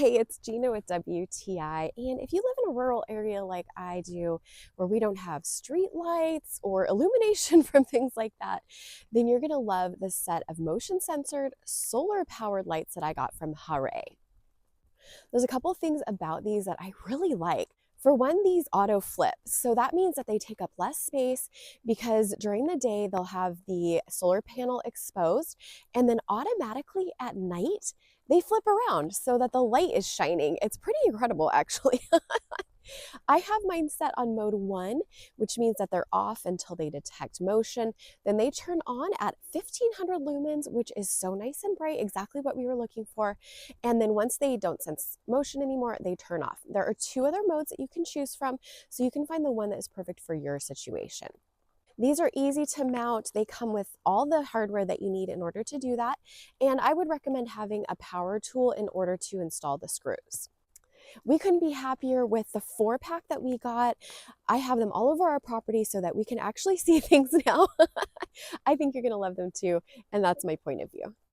Hey, it's Gina with WTI. And if you live in a rural area like I do, where we don't have street lights or illumination from things like that, then you're going to love this set of motion censored solar powered lights that I got from HAARAY. There's a couple of things about these that I really like. For one, these auto flip. So that means that they take up less space because during the day they'll have the solar panel exposed, and then automatically at night they flip around so that the light is shining. It's pretty incredible, actually. I have mine set on mode 1, which means that they're off until they detect motion. Then they turn on at 1500 lumens, which is so nice and bright, exactly what we were looking for. And then once they don't sense motion anymore, they turn off. There are 2 other modes that you can choose from, so you can find the one that is perfect for your situation. These are easy to mount. They come with all the hardware that you need in order to do that. And I would recommend having a power tool in order to install the screws. We couldn't be happier with the 4-pack that we got. I have them all over our property so that we can actually see things now. I think you're going to love them too, and that's my point of view.